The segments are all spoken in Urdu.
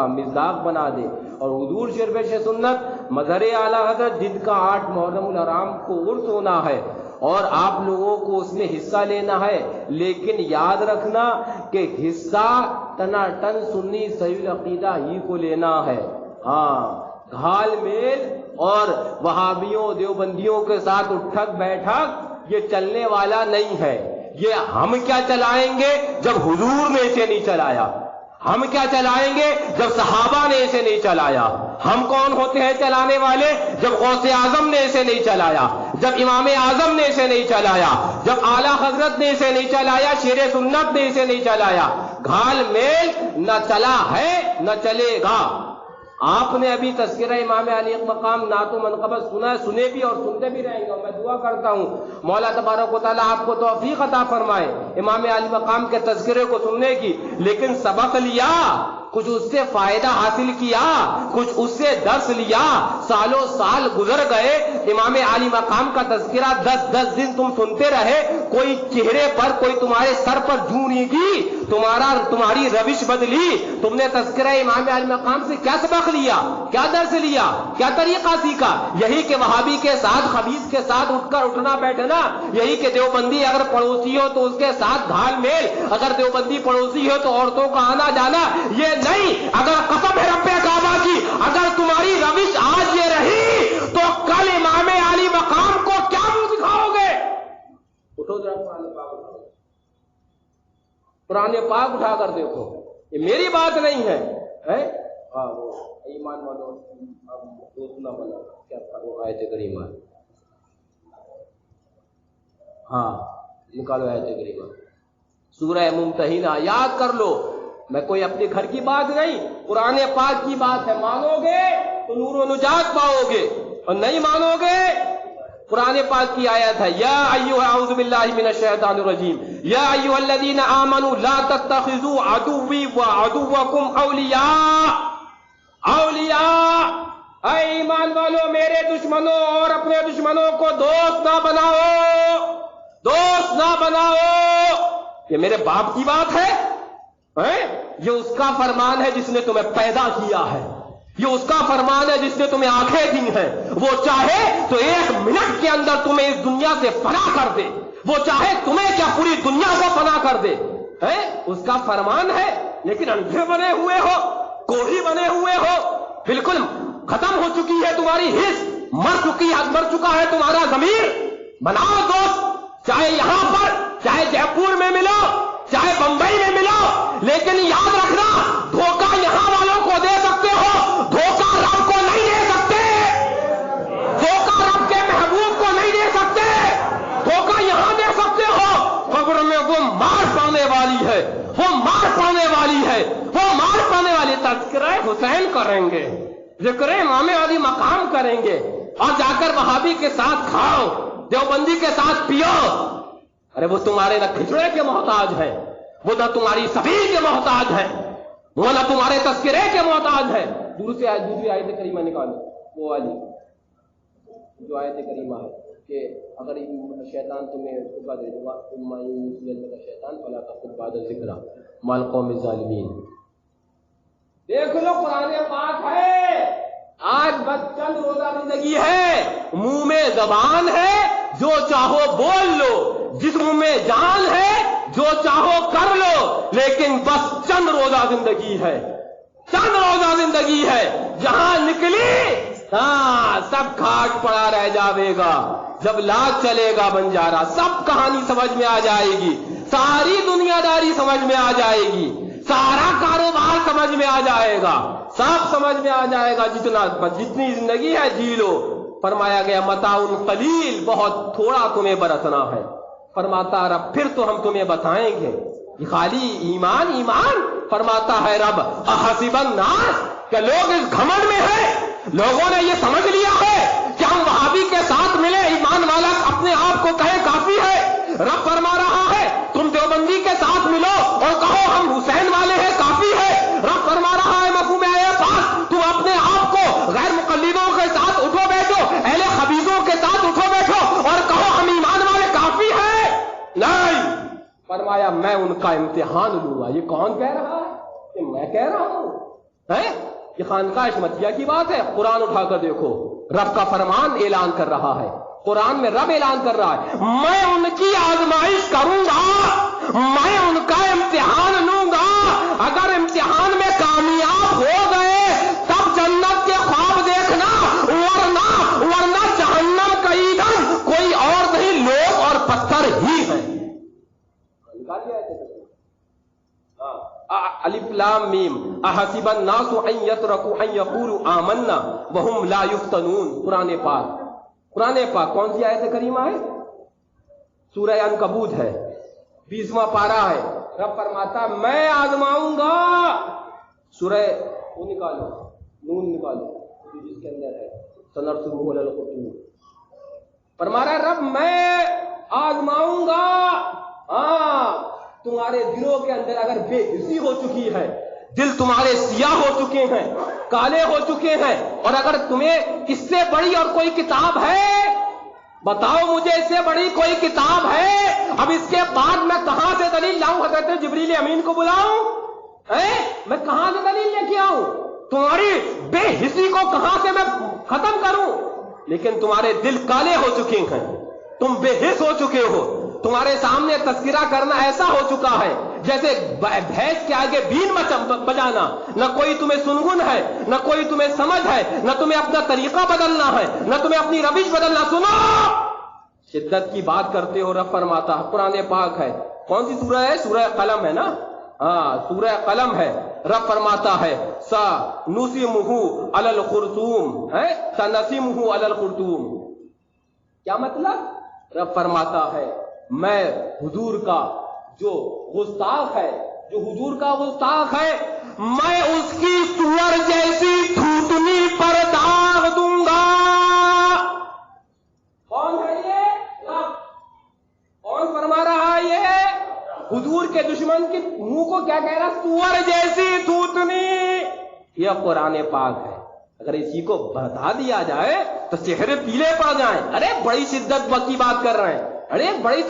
مصداق بنا دے۔ اور حضور شرف سنت مظہر اعلیٰ حضرت جن کا 8 محرم الحرام کو عرس ہونا ہے اور آپ لوگوں کو اس میں حصہ لینا ہے، لیکن یاد رکھنا کہ حصہ ٹناٹن سنی صحیح عقیدہ ہی کو لینا ہے۔ ہاں، گھال میل اور وہابیوں دیوبندیوں کے ساتھ اٹھک بیٹھک یہ چلنے والا نہیں ہے۔ یہ ہم کیا چلائیں گے جب حضور نے اسے نہیں چلایا؟ ہم کیا چلائیں گے جب صحابہ نے اسے نہیں چلایا؟ ہم کون ہوتے ہیں چلانے والے جب غوث اعظم نے اسے نہیں چلایا، جب امام اعظم نے اسے نہیں چلایا، جب اعلیٰ حضرت نے اسے نہیں چلایا، شیر سنت نے اسے نہیں چلایا؟ گھال میل نہ چلا ہے نہ چلے گا۔ آپ نے ابھی تذکرہ امام علی مقام نعت و منقبت سنا ہے، سنے بھی اور سنتے بھی رہیں گے، اور میں دعا کرتا ہوں مولا تبارک و تعالیٰ آپ کو توفیق عطا فرمائے امام علی مقام کے تذکرے کو سننے کی۔ لیکن سبق لیا، کچھ اس سے فائدہ حاصل کیا، کچھ اس سے درس لیا، سالوں سال گزر گئے، امام علی مقام کا تذکرہ 10 دن تم سنتے رہے، کوئی چہرے پر، کوئی تمہارے سر پر جوں نہیں کی، تمہاری روش بدلی، تم نے تذکرہ امام علی مقام سے کیا سبق لیا، کیا درس لیا، کیا طریقہ سیکھا؟ یہی کہ وہابی کے ساتھ، خبیث کے ساتھ اٹھنا بیٹھنا، یہی کہ دیوبندی اگر پڑوسی ہو تو اس کے ساتھ گھال میل، اگر دیوبندی پڑوسی ہو تو عورتوں کا آنا جانا، یہ نہیں۔ اگر قسم ہے رب کعبہ کی، اگر تمہاری روش آج یہ رہی تو کل امام علی مقام کو کیا منہ دکھاؤ گے؟ اٹھو ذرا قرآن پاک اٹھا کر دیکھو، یہ میری بات نہیں ہے۔ ہاں، وہ ایمان والوں دوست نہ بنا، کیا تھا وہ آیت کریمہ؟ ہاں، نکالو آیت کریمہ، سورہ ممتحنہ، یاد کر لو۔ میں کوئی اپنے گھر کی بات نہیں، قرآن پاک کی بات ہے۔ مانو گے تو نور و نجات پاؤ گے، اور نہیں مانو گے، قرآن پاک کی آیت ہے، یا ایھا، اعوذ باللہ من الشیطان الرجیم، یا ایھا الذین آمنوا لا تتخذوا عدوی وعدوکم اولیاء۔ اے ایمان والو، میرے دشمنوں اور اپنے دشمنوں کو دوست نہ بناؤ، دوست نہ بناؤ۔ یہ میرے باپ کی بات ہے، یہ اس کا فرمان ہے جس نے تمہیں پیدا کیا ہے، یہ اس کا فرمان ہے جس نے تمہیں آنکھیں دی ہیں۔ وہ چاہے تو 1 منٹ کے اندر تمہیں اس دنیا سے فنا کر دے، وہ چاہے تمہیں کیا پوری دنیا کو فنا کر دے، اس کا فرمان ہے۔ لیکن اندھے بنے ہوئے ہو، کوڑھی بنے ہوئے ہو، بالکل ختم ہو چکی ہے تمہاری حس، مر چکا ہے تمہارا ضمیر۔ بناؤ دوست، چاہے یہاں پر، چاہے جے پور میں ملو، چاہے بمبئی میں ملو، لیکن یاد رکھنا، دھوکہ یہاں والوں کو دے سکتے ہو، دھوکہ رب کو نہیں دے سکتے، دھوکہ رب کے محبوب کو نہیں دے سکتے، دھوکہ یہاں دے سکتے ہو، قبر میں وہ مار پانے والی ہے، وہ مار پانے والی ہے، وہ مار پانے والی۔ تذکرہ حسین کریں گے، ذکر امام علی مقام کریں گے، اور جا کر وہابی کے ساتھ کھاؤ، دیوبندی کے ساتھ پیو۔ ارے وہ تمہارے نہ کھچڑے کے محتاج ہے، وہ نہ تمہاری سبیل کے محتاج ہے، وہ نہ تمہارے تذکرے کے محتاج ہے۔ دوسری آیت کریمہ نکالو، وہ والی جو آیت کریمہ ہے کہ اگر شیطان تمہیں دھوکہ دے دے گا، شیطان فلا تقعد بعد الذکری مع القوم الظالمین۔ دیکھ لو، قرآن پاک ہے، آج بس چند روزہ زندگی ہے، منہ میں زبان ہے، جو چاہو بول لو، جسم میں جان ہے، جو چاہو کر لو، لیکن بس چند روزہ زندگی ہے، چند روزہ زندگی ہے، جہاں نکلی سب گھاٹ پڑا رہ جاوے گا، جب لاکھ چلے گا بنجارا، سب کہانی سمجھ میں آ جائے گی، ساری دنیا داری سمجھ میں آ جائے گی، سارا کاروبار سمجھ میں آ جائے گا، سب سمجھ میں آ جائے گا، جتنی زندگی ہے جی لو۔ فرمایا گیا متاع قلیل، بہت تھوڑا تمہیں برسنا ہے۔ فرماتا رب پھر تو ہم تمہیں بتائیں گے، یہ خالی ایمان فرماتا ہے رب احسب الناس، کہ لوگ اس گھمنڈ میں ہیں، لوگوں نے یہ سمجھ لیا ہے کہ ہم وہابی کے ساتھ ملے، ایمان والا اپنے آپ کو کہے کافی ہے۔ رب فرما رہا ہے تم دیوبندی کے ساتھ ملو اور کہو ہم حسین والے ہیں، کافی ہے۔ رب فرما رہا ہے مفہوم پاک، تم اپنے آپ کو غیر مقلدوں کے ساتھ اٹھو بیٹھو، اہل خبیثوں کے ساتھ اٹھو بیٹھو اور کہو ہم ایمان والے، کافی ہے۔ نہیں، فرمایا میں ان کا امتحان لوں گا۔ یہ کون کہہ رہا ہے؟ کہ میں کہہ رہا ہوں؟ ہے؟ یہ خانقاہ حشمتیہ کی بات ہے؟ قرآن اٹھا کر دیکھو، رب کا فرمان اعلان کر رہا ہے، قرآن میں رب اعلان کر رہا ہے میں ان کی آزمائش کروں گا، میں ان کا امتحان لوں گا، اگر امتحان میں کامیاب ہو گئے تب جنت کے خواب دیکھنا، ورنہ جہنم کا ایندھن کوئی اور نہیں، لوگ اور پتھر ہی ہیں۔ الف لام میم احسب الناس ان يتركوا ان يقولوا آمنا وهم لا يفتنون۔ قرآن پاک کون سی آیت کریمہ ہے؟ سورہ عنکبوت ہے، 20واں پارہ ہے۔ رب فرماتا میں آزماؤں گا، سورہ وہ نکالو، نون نکالو جس کے اندر ہے سنرسلہ علی الخرطوم، فرما رہا ہے رب میں آزماؤں گا۔ ہاں، تمہارے دلوں کے اندر اگر بے حسی ہو چکی ہے، دل تمہارے سیاہ ہو چکے ہیں، کالے ہو چکے ہیں، اور اگر تمہیں اس سے بڑی اور کوئی کتاب ہے، بتاؤ مجھے اس سے بڑی کوئی کتاب ہے، اب اس کے بعد میں کہاں سے دلیل لاؤں؟ حضرت جبریل امین کو بلاؤں؟ میں کہاں سے دلیل لے کے آؤں؟ تمہاری بے حسی کو کہاں سے میں ختم کروں؟ لیکن تمہارے دل کالے ہو چکے ہیں، تم بے حس ہو چکے ہو، تمہارے سامنے تذکرہ کرنا ایسا ہو چکا ہے جیسے بھینس کے آگے بین بجانا، نہ کوئی تمہیں سنگن ہے، نہ کوئی تمہیں سمجھ ہے، نہ تمہیں اپنا طریقہ بدلنا ہے، نہ تمہیں اپنی روش بدلنا۔ سنو، شدت کی بات کرتے ہو، رب فرماتا، قرآن پاک ہے، کون سی سورہ ہے؟ سورہ قلم ہے نا؟ ہاں، سورہ قلم ہے۔ رب فرماتا ہے سَنُسِمُهُ عَلَى الْخُرْطُومِ، ہے سَنَسِمُهُ عَلَى الْخُرْطُومِ، کیا مطلب؟ رب فرماتا ہے میں حضور کا جو گستاخ ہے، جو حضور کا گستاخ ہے، میں اس کی سور جیسی تھوتنی پر داغ دوں گا۔ کون ہے یہ؟ رب۔ کون فرما رہا ہے یہ؟ حضور کے دشمن کے منہ کو کیا کہہ رہا؟ سور جیسی تھوتنی۔ یہ قرآن پاک ہے، اگر اسی کو بتا دیا جائے تو چہرے پیلے پڑ جائیں۔ ارے بڑی شدت کی بات کر رہے ہیں، ارے بڑی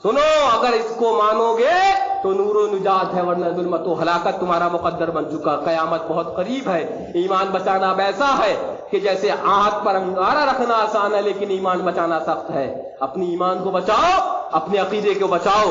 سنو، اگر اس کو مانو گے تو نور و نجات ہے، ورنہ ظلمت و ہلاکت تمہارا مقدر بن چکا، قیامت بہت قریب ہے۔ ایمان بچانا ویسا ہے کہ جیسے آنکھ پر انگارہ رکھنا آسان ہے لیکن ایمان بچانا سخت ہے۔ اپنی ایمان کو بچاؤ، اپنے عقیدے کو بچاؤ۔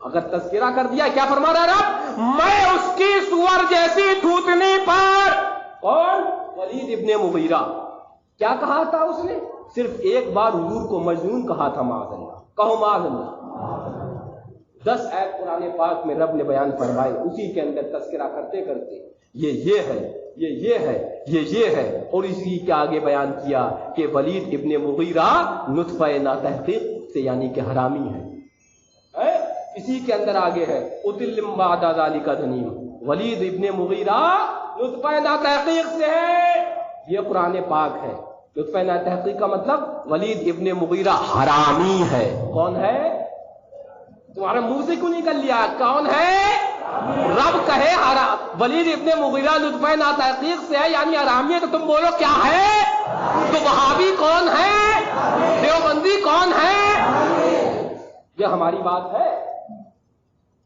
اگر تذکرہ کر دیا، کیا فرما رہا رب؟ میں اس کی سور جیسی تھوتنی پر۔ کون؟ ولید ابن مغیرہ۔ کیا کہا تھا اس نے؟ صرف ایک بار حضور کو مجنون کہا تھا، معاذ اللہ، کہو معاذ اللہ۔ 10 آیت قرآن پاک میں رب نے بیان فرمائے، اسی کے اندر تذکرہ کرتے کرتے یہ ہے، یہ ہے، اور اسی کے آگے بیان کیا کہ ولید ابن مغیرہ نطفہ ناتحقیق سے یعنی کہ حرامی ہے۔ اسی کے اندر آگے ہے اتل بعد ذلک ذنیم، ولید ابن مغیرہ نطفہ ناتحقیق سے ہے۔ یہ قرآن پاک ہے۔ لطفہ ناتحقیق کا مطلب ولید ابن مغیرہ حرامی ہے۔ کون ہے؟ تمہارے منہ سے کیوں نکل لیا؟ کون ہے؟ رب کہے ولید ابن مغیرہ لطفہ ناتحقیق سے ہے یعنی حرامی ہے، تو تم بولو کیا ہے؟ تو وہابی کون ہے؟ دیوبندی کون ہے؟ یہ ہماری بات ہے۔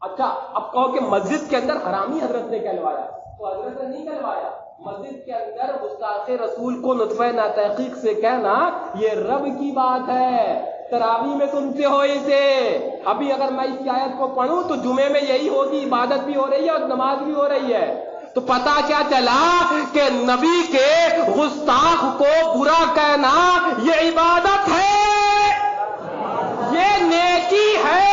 اچھا، اب کہو کہ مسجد کے اندر حرامی حضرت نے کہلوایا، تو حضرت نے نہیں کہلوایا۔ مسجد کے اندر گستاخ رسول کو نطفہ ناتحقیق سے کہنا یہ رب کی بات ہے۔ تراویح میں سنتے ہو اسے۔ ابھی اگر میں اس آیت کو پڑھوں تو جمعے میں یہی ہوگی، عبادت بھی ہو رہی ہے اور نماز بھی ہو رہی ہے، تو پتا کیا چلا کہ نبی کے گستاخ کو برا کہنا یہ عبادت ہے، یہ نیکی ہے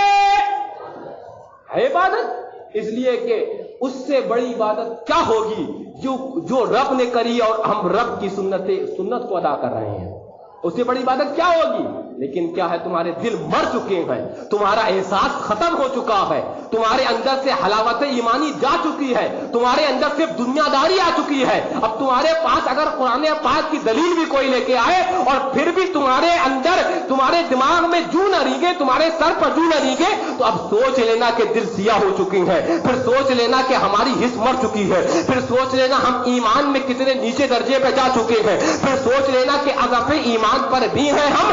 عبادت۔ اس لیے کہ اس سے بڑی عبادت کیا ہوگی جو رب نے کری، اور ہم رب کی سنت کو ادا کر رہے ہیں، اس سے بڑی عبادت کیا ہوگی؟ لیکن کیا ہے، تمہارے دل مر چکے ہیں، تمہارا احساس ختم ہو چکا ہے، تمہارے اندر سے حلاوت ایمانی جا چکی ہے، تمہارے اندر سے دنیا داری آ چکی ہے۔ اب تمہارے پاس اگر قرآن پاک کی دلیل بھی کوئی لے کے آئے اور پھر بھی تمہارے اندر، تمہارے دماغ میں جو نہ ریگے، تمہارے سر پر جو نہ ریگے، تو اب سوچ لینا کہ دل سیاہ ہو چکی ہے، پھر سوچ لینا کہ ہماری حس مر چکی ہے، پھر سوچ لینا ہم ایمان میں کتنے نیچے درجے پہ جا چکے ہیں، پھر سوچ لینا کہ اضافے ایمان پر بھی ہیں ہم،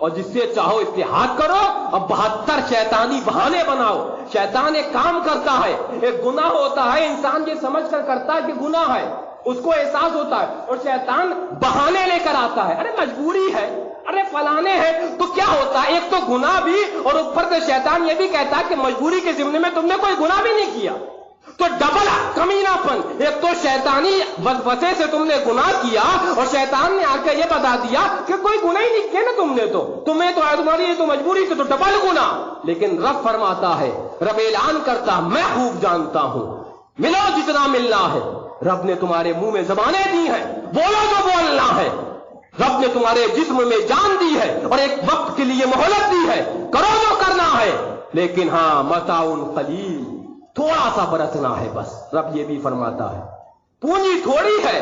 اور جس سے چاہو اتحاد کرو اور 72 شیطانی بہانے بناؤ. شیطان ایک کام کرتا ہے, ایک گناہ ہوتا ہے, انسان یہ سمجھ کر کرتا ہے کہ گناہ ہے, اس کو احساس ہوتا ہے, اور شیطان بہانے لے کر آتا ہے. ارے مجبوری ہے, ارے فلانے ہیں, تو کیا ہوتا ہے, ایک تو گناہ بھی اور اوپر سے شیطان یہ بھی کہتا ہے کہ مجبوری کے ضمن میں تم نے کوئی گناہ بھی نہیں کیا. تو ڈبل کمینہ پن, ایک تو شیطانی وسوسے سے تم نے گناہ کیا اور شیطان نے آ کے یہ بتا دیا کہ کوئی گناہ ہی نہیں کیا نا تم نے, تو تمہیں تو تمہاری یہ تو مجبوری تھی, تو ڈبل گناہ. لیکن رب فرماتا ہے, رب اعلان کرتا, میں خوب جانتا ہوں, ملو جتنا ملنا ہے. رب نے تمہارے منہ میں زبانیں دی ہیں, بولو جو بولنا ہے. رب نے تمہارے جسم میں جان دی ہے اور ایک وقت کے لیے مہلت دی ہے, کرو جو کرنا ہے. لیکن ہاں متاع قلیل, تھوڑا سا برتنا ہے بس. رب یہ بھی فرماتا ہے پونجی تھوڑی ہے,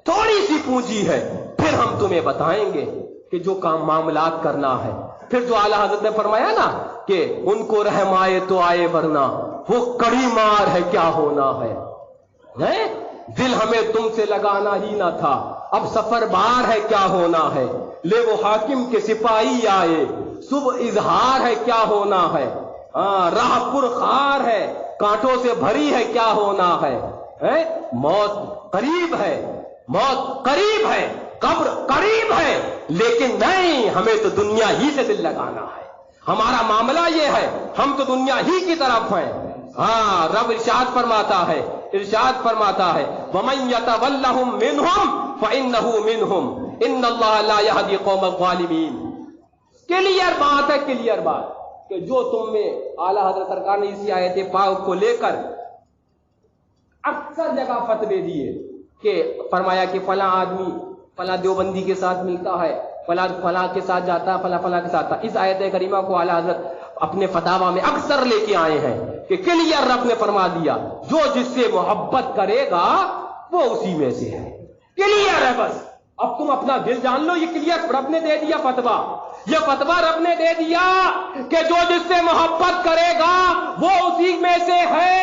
تھوڑی سی پونجی ہے, پھر ہم تمہیں بتائیں گے کہ جو کام معاملات کرنا ہے. پھر جو اعلیٰ حضرت نے فرمایا نا کہ ان کو رحم آئے تو آئے, ورنہ وہ کڑی مار ہے کیا ہونا ہے. دل ہمیں تم سے لگانا ہی نہ تھا, اب سفر بار ہے کیا ہونا ہے. لے وہ حاکم کے سپاہی آئے, صبح اظہار ہے کیا ہونا ہے. راہ پر خار ہے, کانٹوں سے بھری ہے کیا ہونا ہے. موت قریب ہے, موت قریب ہے, قبر قریب ہے, لیکن نہیں, ہمیں تو دنیا ہی سے دل لگانا ہے. ہمارا معاملہ یہ ہے, ہم تو دنیا ہی کی طرف ہیں. ہاں رب ارشاد فرماتا ہے, ارشاد فرماتا ہے وَمَن يَتَوَلَّهُم مِّنْهُمْ فَإِنَّهُ مِنْهُمْ إِنَّ اللَّهَ لَا يَهْدِي الْقَوْمَ الظَّالِمِينَ. کلیئر بات ہے, کلیئر بات کہ جو تم میں اعلیٰ حضرت سرکار نے اسی آیت پاک کو لے کر اکثر جگہ فتوے دیے کہ فرمایا کہ فلاں آدمی فلاں دیوبندی کے ساتھ ملتا ہے, فلاں کے ساتھ جاتا ہے, فلاں کے ساتھ. اس آیت کریمہ کو اعلیٰ حضرت اپنے فتاوا میں اکثر لے کے آئے ہیں کہ کلیئر رب نے فرما دیا جو جس سے محبت کرے گا وہ اسی میں سے ہے. کلیئر ہے بس. اب تم اپنا دل جان لو, یہ کلیئر رب نے دے دیا فتوا, یہ فتوا رب نے دے دیا کہ جو جس سے محبت کرے گا وہ اسی میں سے ہے.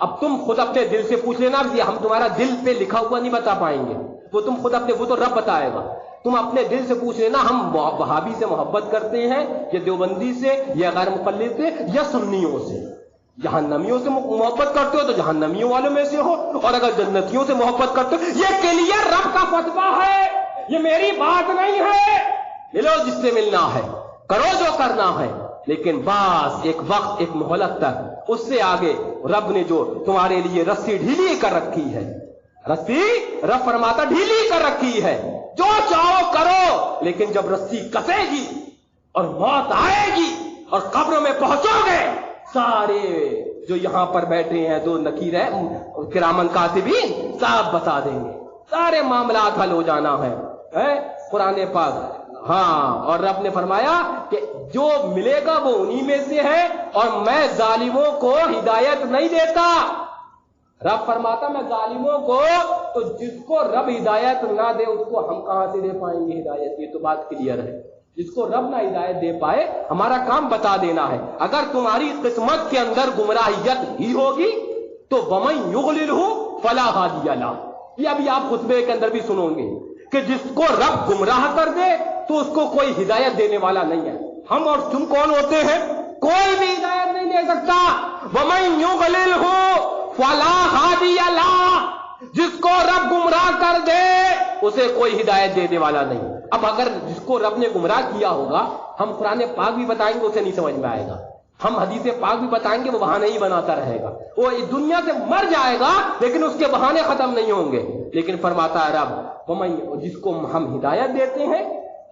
اب تم خود اپنے دل سے پوچھ لینا, ہم تمہارا دل پہ لکھا ہوا نہیں بتا پائیں گے, وہ تم خود اپنے, وہ تو رب بتائے گا. تم اپنے دل سے پوچھ لینا ہم وہابی سے محبت کرتے ہیں یا دیوبندی سے یا غیر مقلد سے یا سنیوں سے. جہنمیوں سے محبت کرتے ہو تو جہنمیوں والوں میں سے ہو, اور اگر جنتیوں سے محبت کرتے ہو, یہ کلیئر رب کا فتوا ہے, یہ میری بات نہیں ہے. ملو جس سے ملنا ہے, کرو جو کرنا ہے, لیکن بس ایک وقت, ایک مہلت تک. اس سے آگے رب نے جو تمہارے لیے رسی ڈھیلی کر رکھی ہے, رسی رب فرماتا ڈھیلی کر رکھی ہے, جو چاہو کرو. لیکن جب رسی کسے گی اور موت آئے گی اور قبروں میں پہنچو گے, سارے جو یہاں پر بیٹھے ہیں دو نکیر ہے کرامن کاتبین, صاحب بتا دیں گے, سارے معاملات حل ہو جانا ہے. قرآن پاک. ہاں, اور رب نے فرمایا کہ جو ملے گا وہ انہی میں سے ہے, اور میں ظالموں کو ہدایت نہیں دیتا. رب فرماتا میں ظالموں کو, تو جس کو رب ہدایت نہ دے اس کو ہم کہاں سے دے پائیں گے ہدایت. یہ تو بات کلیئر ہے. جس کو رب نہ ہدایت دے پائے, ہمارا کام بتا دینا ہے. اگر تمہاری قسمت کے اندر گمراہیت ہی ہوگی تو وَمَن يُضْلِلْهُ فَلَا هَادِيَ لَهُ. یہ ابھی آپ خطبے کے اندر بھی سنو گے کہ جس کو رب گمراہ کر دے تو اس کو کوئی ہدایت دینے والا نہیں ہے. ہم اور تم کون ہوتے ہیں؟ کوئی بھی ہدایت نہیں دے سکتا. وَمَن يُضْلِلْهُ فَلَا هَادِيَ لَهُ. جس کو رب گمراہ کر دے اسے کوئی ہدایت دینے والا نہیں. اب اگر جس کو رب نے گمراہ کیا ہوگا, ہم قرآن پاک بھی بتائیں گے اسے نہیں سمجھ میں آئے گا, ہم حدیث پاک بھی بتائیں گے وہ بہانے ہی بناتا رہے گا, وہ اس دنیا سے مر جائے گا لیکن اس کے بہانے ختم نہیں ہوں گے. لیکن فرماتا ہے رب جس کو ہم ہدایت دیتے ہیں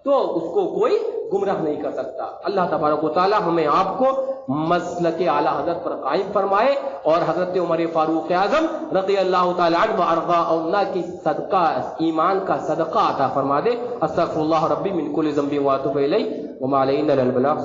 تو اس کو کوئی گمراہ نہیں کر سکتا. اللہ تبارک و تعالی ہمیں آپ کو مسلک اعلیٰ حضرت پر قائم فرمائے, اور حضرت عمر فاروق اعظم رضی اللہ تعالی عنہ وارضاہ کی صدقہ ایمان کا صدقہ عطا فرما دے. استغفر اللہ ربی من کل ذنب واتوب الیہ وما علینا الا البلاغ.